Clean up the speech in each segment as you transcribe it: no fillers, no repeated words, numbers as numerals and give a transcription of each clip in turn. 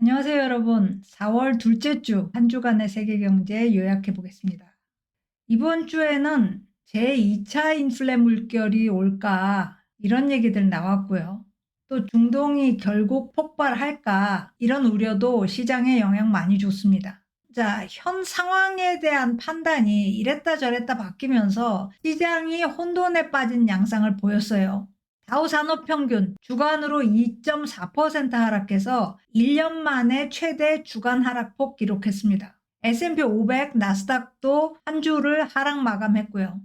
안녕하세요, 여러분. 4월 둘째 주 한 주간의 세계 경제 요약해 보겠습니다. 이번 주에는 제2차 인플레 물결이 올까 이런 얘기들 나왔고요. 또 중동이 결국 폭발할까 이런 우려도 시장에 영향 많이 줬습니다. 자, 현 상황에 대한 판단이 이랬다 저랬다 바뀌면서 시장이 혼돈에 빠진 양상을 보였어요. 다우 산업평균 주간으로 2.4% 하락해서 1년 만에 최대 주간 하락폭 기록했습니다. S&P 500, 나스닥도 한 주를 하락 마감했고요.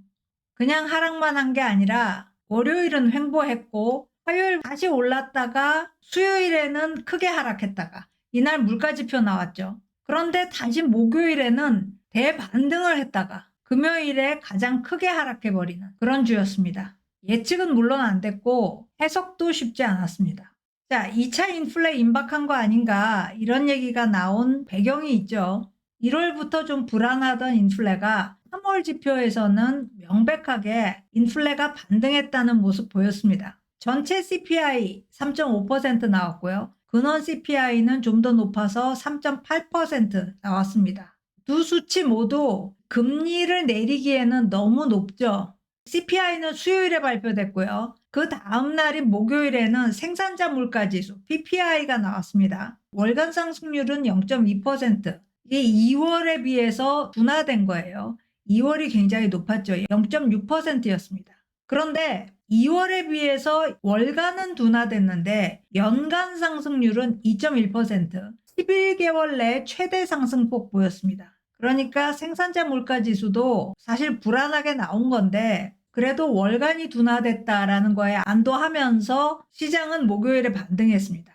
그냥 하락만 한 게 아니라 월요일은 횡보했고 화요일 다시 올랐다가 수요일에는 크게 하락했다가 이날 물가지표 나왔죠. 그런데 다시 목요일에는 대반등을 했다가 금요일에 가장 크게 하락해버리는 그런 주였습니다. 예측은 물론 안 됐고 해석도 쉽지 않았습니다. 자, 2차 인플레 임박한 거 아닌가 이런 얘기가 나온 배경이 있죠. 1월부터 좀 불안하던 인플레가 3월 지표에서는 명백하게 인플레가 반등했다는 모습 보였습니다. 전체 CPI 3.5% 나왔고요. 근원 CPI는 좀 더 높아서 3.8% 나왔습니다. 두 수치 모두 금리를 내리기에는 너무 높죠. CPI는 수요일에 발표됐고요. 그 다음 날인 목요일에는 생산자 물가지수 PPI가 나왔습니다. 월간 상승률은 0.2%. 이게 2월에 비해서 둔화된 거예요. 2월이 굉장히 높았죠. 0.6%였습니다. 그런데 2월에 비해서 월간은 둔화됐는데 연간 상승률은 2.1%, 11개월 내 최대 상승폭 보였습니다. 그러니까 생산자 물가 지수도 사실 불안하게 나온 건데 그래도 월간이 둔화됐다라는 거에 안도하면서 시장은 목요일에 반등했습니다.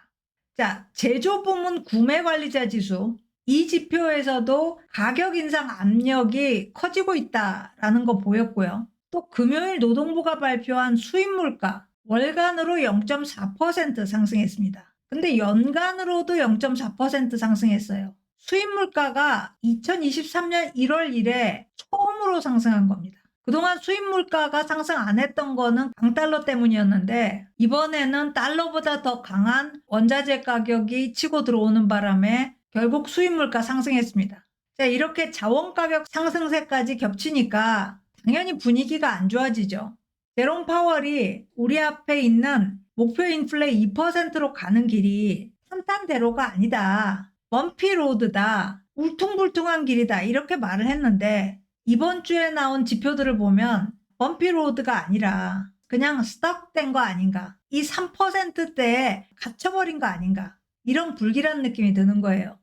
자, 제조부문 구매관리자 지수. 이 지표에서도 가격 인상 압력이 커지고 있다라는 거 보였고요. 또 금요일 노동부가 발표한 수입 물가 월간으로 0.4% 상승했습니다. 근데 연간으로도 0.4% 상승했어요. 수입 물가가 2023년 1월 이래 처음으로 상승한 겁니다. 그동안 수입 물가가 상승 안 했던 거는 강달러 때문이었는데 이번에는 달러보다 더 강한 원자재 가격이 치고 들어오는 바람에 결국 수입 물가 상승했습니다. 자, 이렇게 자원 가격 상승세까지 겹치니까 당연히 분위기가 안 좋아지죠. 제롬 파월이 우리 앞에 있는 목표 인플레 2%로 가는 길이 탄탄대로가 아니다. 먼피 로드다. 울퉁불퉁한 길이다. 이렇게 말을 했는데 이번 주에 나온 지표들을 보면 먼피 로드가 아니라 그냥 스톡된 거 아닌가. 이 3%대에 갇혀버린 거 아닌가. 이런 불길한 느낌이 드는 거예요.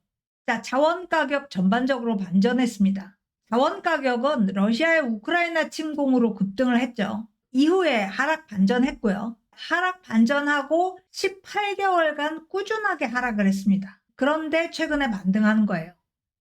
자, 자원 가격 전반적으로 반전했습니다. 자원 가격은 러시아의 우크라이나 침공으로 급등을 했죠. 이후에 하락 반전했고요. 하락 반전하고 18개월간 꾸준하게 하락을 했습니다. 그런데 최근에 반등하는 거예요.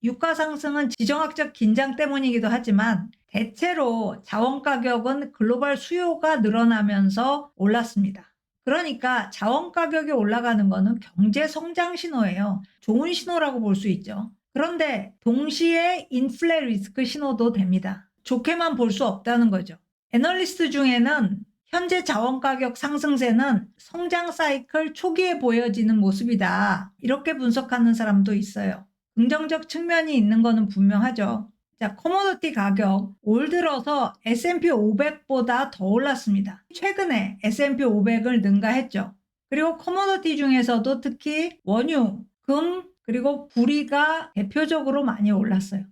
유가 상승은 지정학적 긴장 때문이기도 하지만 대체로 자원 가격은 글로벌 수요가 늘어나면서 올랐습니다. 그러니까 자원 가격이 올라가는 것은 경제 성장 신호예요. 좋은 신호라고 볼 수 있죠. 그런데 동시에 인플레 리스크 신호도 됩니다. 좋게만 볼 수 없다는 거죠. 애널리스트 중에는 현재 자원 가격 상승세는 성장 사이클 초기에 보여지는 모습이다. 이렇게 분석하는 사람도 있어요. 긍정적 측면이 있는 것은 분명하죠. 자, 커모디티 가격 올 들어서 S&P 500보다 더 올랐습니다. 최근에 S&P 500을 능가했죠. 그리고 커모디티 중에서도 특히 원유, 금, 그리고 부리가 대표적으로 많이 올랐어요.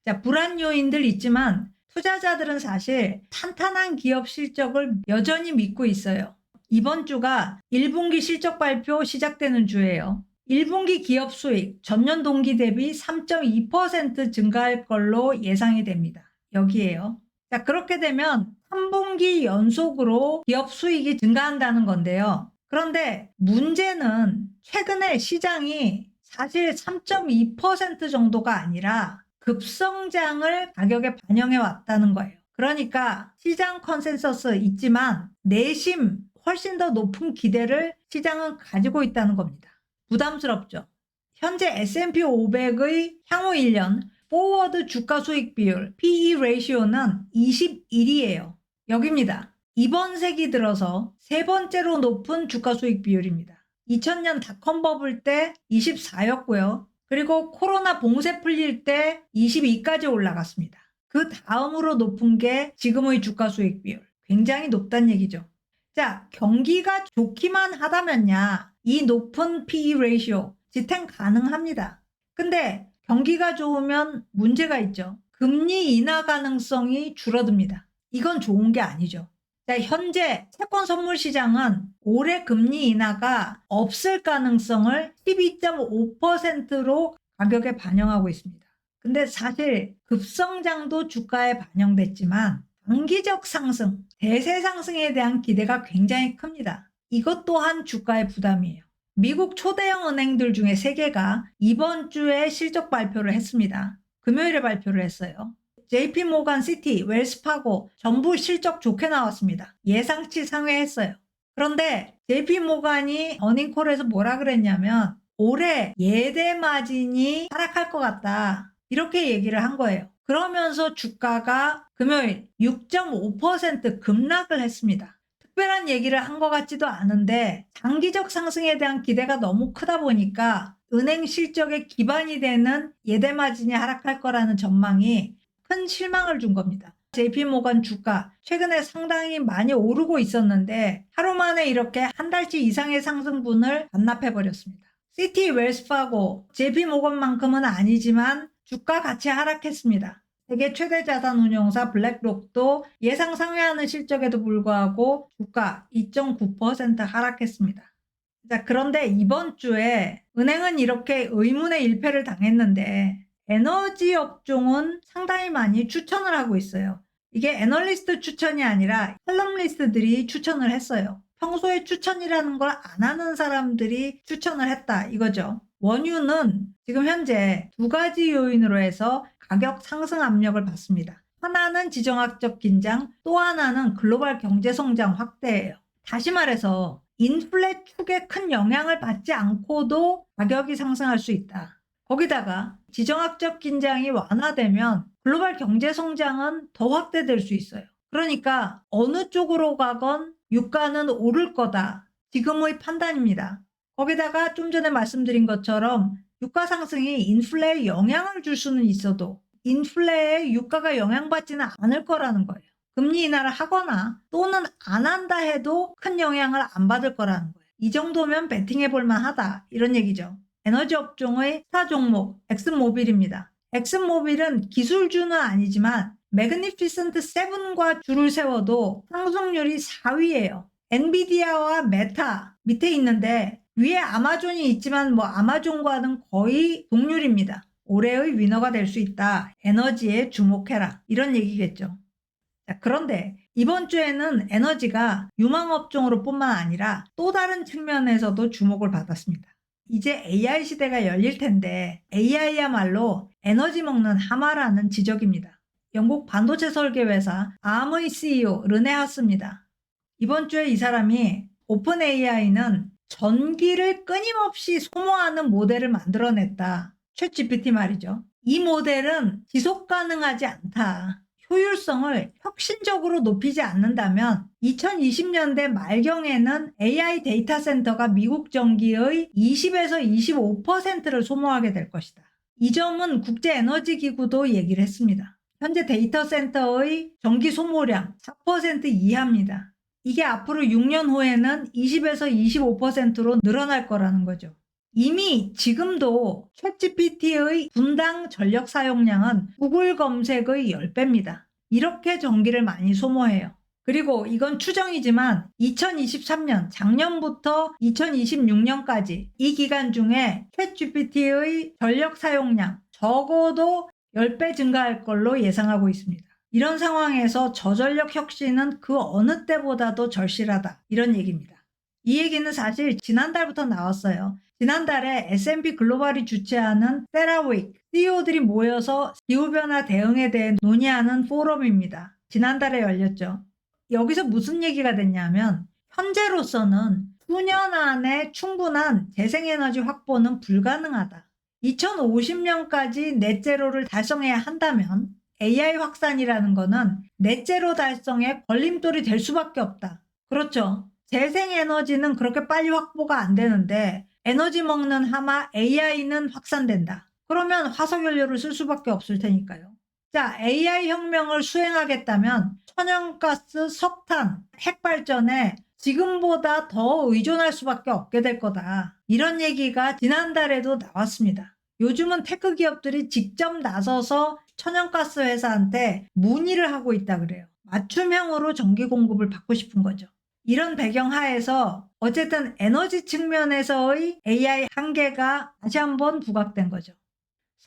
자, 불안 요인들 있지만 투자자들은 사실 탄탄한 기업 실적을 여전히 믿고 있어요. 이번 주가 1분기 실적 발표 시작되는 주예요. 1분기 기업 수익 전년 동기 대비 3.2% 증가할 걸로 예상이 됩니다. 여기에요. 자, 그렇게 되면 3분기 연속으로 기업 수익이 증가한다는 건데요. 그런데 문제는 최근에 시장이 사실 3.2% 정도가 아니라 급성장을 가격에 반영해 왔다는 거예요. 그러니까 시장 컨센서스 있지만 내심 훨씬 더 높은 기대를 시장은 가지고 있다는 겁니다. 부담스럽죠. 현재 S&P 500의 향후 1년 포워드 주가 수익 비율 PE 레이시오는 21이에요. 여기입니다. 이번 세기 들어서 세 번째로 높은 주가 수익 비율입니다. 2000년 닷컴 버블 때 24였고요. 그리고 코로나 봉쇄 풀릴 때 22까지 올라갔습니다. 그 다음으로 높은 게 지금의 주가 수익 비율. 굉장히 높다는 얘기죠. 자, 경기가 좋기만 하다면야 이 높은 PE 레이시오 지탱 가능합니다. 근데 경기가 좋으면 문제가 있죠. 금리 인하 가능성이 줄어듭니다. 이건 좋은 게 아니죠. 자, 현재 채권 선물 시장은 올해 금리 인하가 없을 가능성을 12.5%로 가격에 반영하고 있습니다. 근데 사실 급성장도 주가에 반영됐지만 단기적 상승, 대세 상승에 대한 기대가 굉장히 큽니다. 이것 또한 주가의 부담이에요. 미국 초대형 은행들 중에 3개가 이번 주에 실적 발표를 했습니다. 금요일에 발표를 했어요. JP 모간, 시티, 웰스파고 전부 실적 좋게 나왔습니다. 예상치 상회했어요. 그런데 JP 모간이 어닝콜에서 뭐라 그랬냐면 올해 예대 마진이 하락할 것 같다. 이렇게 얘기를 한 거예요. 그러면서 주가가 금요일 6.5% 급락을 했습니다. 특별한 얘기를 한 것 같지도 않은데 장기적 상승에 대한 기대가 너무 크다 보니까 은행 실적의 기반이 되는 예대 마진이 하락할 거라는 전망이 큰 실망을 준 겁니다. JP모간 주가 최근에 상당히 많이 오르고 있었는데 하루 만에 이렇게 한 달치 이상의 상승분을 반납해버렸습니다. 시티, 웰스파고, JP모건만큼은 아니지만 주가 같이 하락했습니다. 세계 최대 자산 운용사 블랙록도 예상 상회하는 실적에도 불구하고 주가 2.9% 하락했습니다. 자, 그런데 이번 주에 은행은 이렇게 의문의 일패를 당했는데 에너지 업종은 상당히 많이 추천을 하고 있어요. 이게 애널리스트 추천이 아니라 칼럼니스트들이 추천을 했어요. 평소에 추천이라는 걸 안 하는 사람들이 추천을 했다 이거죠. 원유는 지금 현재 2가지 요인으로 해서 가격 상승 압력을 받습니다. 하나는 지정학적 긴장, 또 하나는 글로벌 경제 성장 확대예요. 다시 말해서 인플레 축에 큰 영향을 받지 않고도 가격이 상승할 수 있다. 거기다가 지정학적 긴장이 완화되면 글로벌 경제 성장은 더 확대될 수 있어요. 그러니까 어느 쪽으로 가건 유가는 오를 거다. 지금의 판단입니다. 거기다가 좀 전에 말씀드린 것처럼 유가 상승이 인플레에 영향을 줄 수는 있어도 인플레에 유가가 영향받지는 않을 거라는 거예요. 금리 인하를 하거나 또는 안 한다 해도 큰 영향을 안 받을 거라는 거예요. 이 정도면 베팅해 볼 만하다 이런 얘기죠. 에너지 업종의 스타 종목 엑슨모빌입니다. 엑슨모빌은 기술주는 아니지만 매그니피센트 7과 줄을 세워도 상승률이 4위예요. 엔비디아와 메타 밑에 있는데 위에 아마존이 있지만 아마존과는 거의 동률입니다. 올해의 위너가 될 수 있다. 에너지에 주목해라. 이런 얘기겠죠. 자, 그런데 이번 주에는 에너지가 유망업종으로 뿐만 아니라 또 다른 측면에서도 주목을 받았습니다. 이제 AI 시대가 열릴 텐데 AI야말로 에너지 먹는 하마라는 지적입니다. 영국 반도체 설계 회사 암의 CEO 르네 하스입니다. 이번 주에 이 사람이 오픈 AI는 전기를 끊임없이 소모하는 모델을 만들어냈다. 챗 GPT 말이죠. 이 모델은 지속 가능하지 않다. 효율성을 혁신적으로 높이지 않는다면 2020년대 말경에는 AI 데이터 센터가 미국 전기의 20에서 25%를 소모하게 될 것이다. 이 점은 국제에너지기구도 얘기를 했습니다. 현재 데이터 센터의 전기 소모량 4% 이하입니다. 이게 앞으로 6년 후에는 20에서 25%로 늘어날 거라는 거죠. 이미 지금도 챗GPT의 분당 전력 사용량은 구글 검색의 10배입니다. 이렇게 전기를 많이 소모해요. 그리고 이건 추정이지만 2023년 작년부터 2026년까지 이 기간 중에 챗GPT의 전력 사용량 적어도 10배 증가할 걸로 예상하고 있습니다. 이런 상황에서 저전력 혁신은 그 어느 때보다도 절실하다. 이런 얘기입니다. 이 얘기는 사실 지난달부터 나왔어요. 지난달에 S&P 글로벌이 주최하는 세라윅 CEO들이 모여서 기후변화 대응에 대해 논의하는 포럼입니다. 지난달에 열렸죠. 여기서 무슨 얘기가 됐냐면 현재로서는 수년 안에 충분한 재생에너지 확보는 불가능하다. 2050년까지 넷제로를 달성해야 한다면 AI 확산이라는 거는 넷제로 달성에 걸림돌이 될 수밖에 없다. 그렇죠. 재생에너지는 그렇게 빨리 확보가 안 되는데 에너지 먹는 하마 AI는 확산된다. 그러면 화석연료를 쓸 수밖에 없을 테니까요. 자, AI 혁명을 수행하겠다면 천연가스, 석탄, 핵발전에 지금보다 더 의존할 수밖에 없게 될 거다. 이런 얘기가 지난달에도 나왔습니다. 요즘은 테크 기업들이 직접 나서서 천연가스 회사한테 문의를 하고 있다 그래요. 맞춤형으로 전기 공급을 받고 싶은 거죠. 이런 배경 하에서 어쨌든 에너지 측면에서의 AI 한계가 다시 한번 부각된 거죠.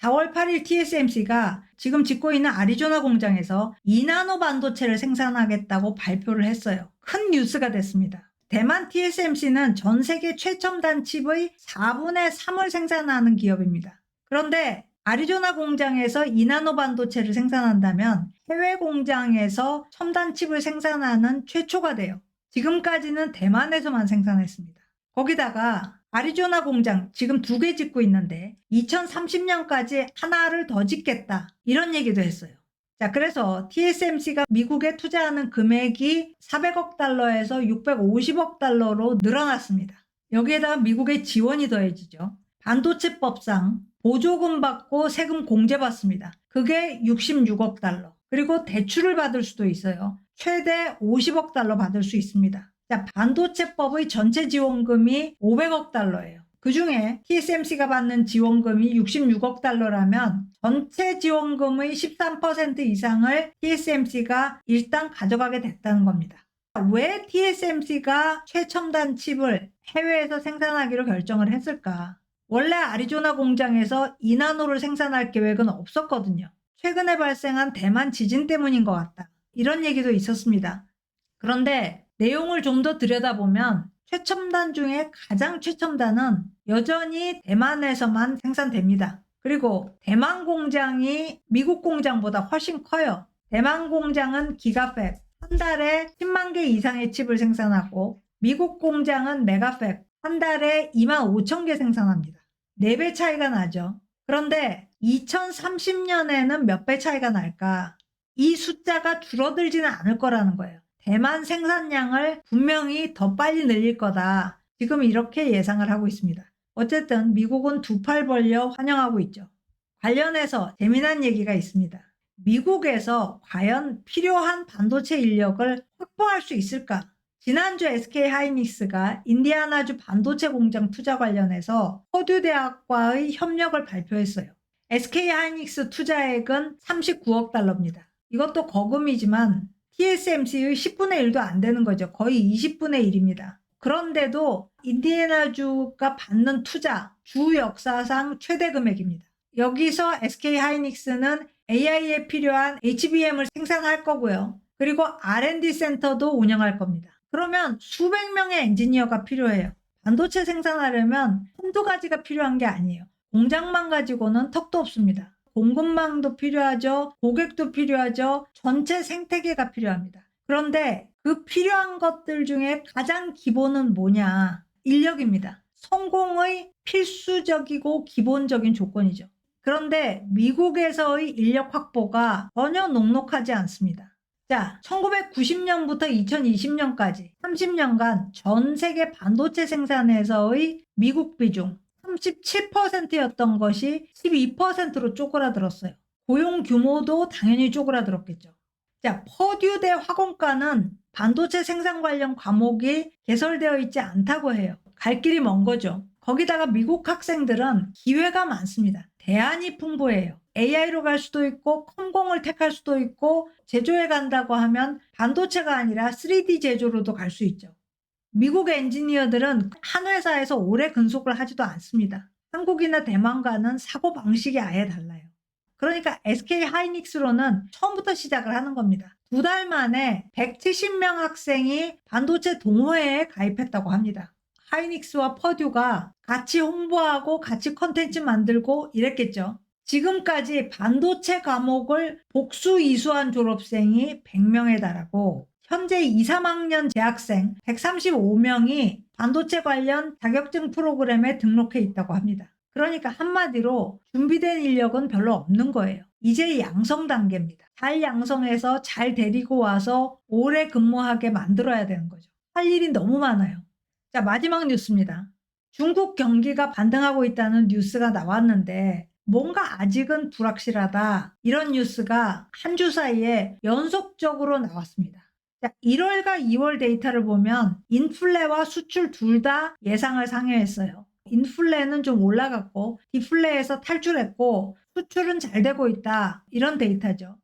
4월 8일 TSMC가 지금 짓고 있는 아리조나 공장에서 2나노 반도체를 생산하겠다고 발표를 했어요. 큰 뉴스가 됐습니다. 대만 TSMC는 전 세계 최첨단 칩의 4분의 3을 생산하는 기업입니다. 그런데 아리조나 공장에서 2나노 반도체를 생산한다면 해외 공장에서 첨단 칩을 생산하는 최초가 돼요. 지금까지는 대만에서만 생산했습니다. 거기다가 아리조나 공장 지금 2개 짓고 있는데 2030년까지 하나를 더 짓겠다. 이런 얘기도 했어요. 자, 그래서 TSMC가 미국에 투자하는 금액이 400억 달러에서 650억 달러로 늘어났습니다. 여기에다가 미국의 지원이 더해지죠. 반도체법상 보조금 받고 세금 공제받습니다. 그게 66억 달러. 그리고 대출을 받을 수도 있어요. 최대 50억 달러 받을 수 있습니다. 자, 반도체법의 전체 지원금이 500억 달러예요. 그 중에 TSMC가 받는 지원금이 66억 달러라면 전체 지원금의 13% 이상을 TSMC가 일단 가져가게 됐다는 겁니다. 왜 TSMC가 최첨단 칩을 해외에서 생산하기로 결정을 했을까? 원래 아리조나 공장에서 2나노를 생산할 계획은 없었거든요. 최근에 발생한 대만 지진 때문인 것 같다. 이런 얘기도 있었습니다. 그런데 내용을 좀 더 들여다보면 최첨단 중에 가장 최첨단은 여전히 대만에서만 생산됩니다. 그리고 대만 공장이 미국 공장보다 훨씬 커요. 대만 공장은 기가팹, 한 달에 10만 개 이상의 칩을 생산하고 미국 공장은 메가팹, 한 달에 2만 5천 개 생산합니다. 4배 차이가 나죠. 그런데 2030년에는 몇 배 차이가 날까? 이 숫자가 줄어들지는 않을 거라는 거예요. 대만 생산량을 분명히 더 빨리 늘릴 거다. 지금 이렇게 예상을 하고 있습니다. 어쨌든 미국은 두 팔 벌려 환영하고 있죠. 관련해서 재미난 얘기가 있습니다. 미국에서 과연 필요한 반도체 인력을 확보할 수 있을까? 지난주 SK하이닉스가 인디아나주 반도체 공장 투자 관련해서 퍼듀 대학과의 협력을 발표했어요. SK하이닉스 투자액은 39억 달러입니다. 이것도 거금이지만 TSMC의 10분의 1도 안 되는 거죠. 거의 20분의 1입니다. 그런데도 인디애나주가 받는 투자 주 역사상 최대 금액입니다. 여기서 SK하이닉스는 AI에 필요한 HBM을 생산할 거고요. 그리고 R&D 센터도 운영할 겁니다. 그러면 수백 명의 엔지니어가 필요해요. 반도체 생산하려면 한두 가지가 필요한 게 아니에요. 공장만 가지고는 턱도 없습니다. 공급망도 필요하죠. 고객도 필요하죠. 전체 생태계가 필요합니다. 그런데 그 필요한 것들 중에 가장 기본은 뭐냐? 인력입니다. 성공의 필수적이고 기본적인 조건이죠. 그런데 미국에서의 인력 확보가 전혀 녹록하지 않습니다. 자, 1990년부터 2020년까지 30년간 전 세계 반도체 생산에서의 미국 비중 37%였던 것이 12%로 쪼그라들었어요. 고용 규모도 당연히 쪼그라들었겠죠. 자, 퍼듀대 화공과는 반도체 생산 관련 과목이 개설되어 있지 않다고 해요. 갈 길이 먼 거죠. 거기다가 미국 학생들은 기회가 많습니다. 대안이 풍부해요. AI로 갈 수도 있고 컴공을 택할 수도 있고 제조에 간다고 하면 반도체가 아니라 3D 제조로도 갈 수 있죠. 미국 엔지니어들은 한 회사에서 오래 근속을 하지도 않습니다. 한국이나 대만과는 사고방식이 아예 달라요. 그러니까 SK하이닉스로는 처음부터 시작을 하는 겁니다. 2달 만에 170명 학생이 반도체 동호회에 가입했다고 합니다. 하이닉스와 퍼듀가 같이 홍보하고 같이 컨텐츠 만들고 이랬겠죠. 지금까지 반도체 과목을 복수 이수한 졸업생이 100명에 달하고 현재 2, 3학년 재학생 135명이 반도체 관련 자격증 프로그램에 등록해 있다고 합니다. 그러니까 한마디로 준비된 인력은 별로 없는 거예요. 이제 양성 단계입니다. 잘 양성해서 잘 데리고 와서 오래 근무하게 만들어야 되는 거죠. 할 일이 너무 많아요. 자, 마지막 뉴스입니다. 중국 경기가 반등하고 있다는 뉴스가 나왔는데 뭔가 아직은 불확실하다. 이런 뉴스가 한 주 사이에 연속적으로 나왔습니다. 자, 1월과 2월 데이터를 보면 인플레와 수출 둘 다 예상을 상회했어요. 인플레는 좀 올라갔고 디플레에서 탈출했고 수출은 잘 되고 있다. 이런 데이터죠.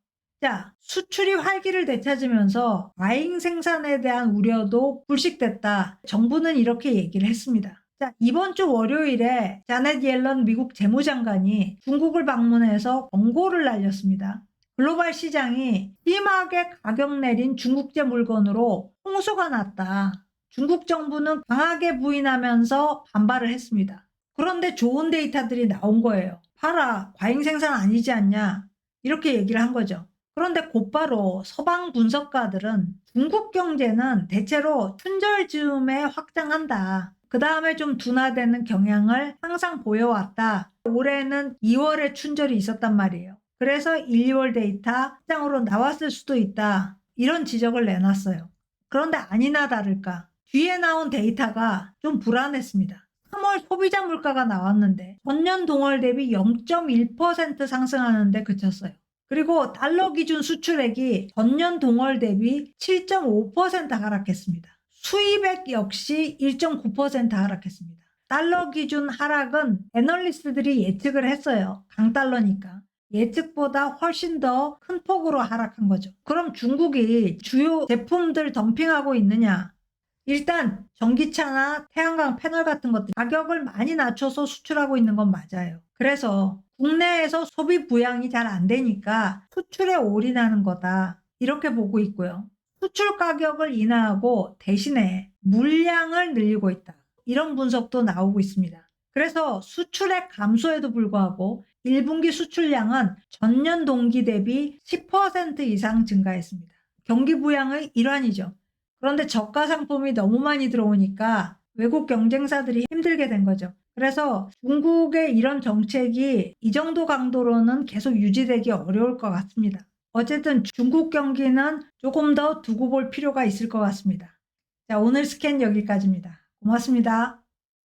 자, 수출이 활기를 되찾으면서 과잉 생산에 대한 우려도 불식됐다. 정부는 이렇게 얘기를 했습니다. 자, 이번 주 월요일에 자넷 옐런 미국 재무장관이 중국을 방문해서 경고를 날렸습니다. 글로벌 시장이 심하게 가격 내린 중국제 물건으로 홍수가 났다. 중국 정부는 강하게 부인하면서 반발을 했습니다. 그런데 좋은 데이터들이 나온 거예요. 봐라, 과잉 생산 아니지 않냐? 이렇게 얘기를 한 거죠. 그런데 곧바로 서방 분석가들은 중국 경제는 대체로 춘절 즈음에 확장한다. 그 다음에 좀 둔화되는 경향을 항상 보여왔다. 올해는 2월에 춘절이 있었단 말이에요. 그래서 1, 2월 데이터 확장으로 나왔을 수도 있다. 이런 지적을 내놨어요. 그런데 아니나 다를까 뒤에 나온 데이터가 좀 불안했습니다. 3월 소비자 물가가 나왔는데 전년 동월 대비 0.1% 상승하는데 그쳤어요. 그리고 달러 기준 수출액이 전년 동월 대비 7.5% 하락했습니다. 수입액 역시 1.9% 하락했습니다. 달러 기준 하락은 애널리스트들이 예측을 했어요. 강달러니까. 예측보다 훨씬 더 큰 폭으로 하락한 거죠. 그럼 중국이 주요 제품들 덤핑하고 있느냐? 일단 전기차나 태양광 패널 같은 것들 가격을 많이 낮춰서 수출하고 있는 건 맞아요. 그래서 국내에서 소비 부양이 잘 안 되니까 수출에 올인하는 거다. 이렇게 보고 있고요. 수출 가격을 인하하고 대신에 물량을 늘리고 있다. 이런 분석도 나오고 있습니다. 그래서 수출액 감소에도 불구하고 1분기 수출량은 전년 동기 대비 10% 이상 증가했습니다. 경기 부양의 일환이죠. 그런데 저가 상품이 너무 많이 들어오니까 외국 경쟁사들이 힘들게 된 거죠. 그래서 중국의 이런 정책이 이 정도 강도로는 계속 유지되기 어려울 것 같습니다. 어쨌든 중국 경기는 조금 더 두고 볼 필요가 있을 것 같습니다. 자, 오늘 스캔 여기까지입니다. 고맙습니다.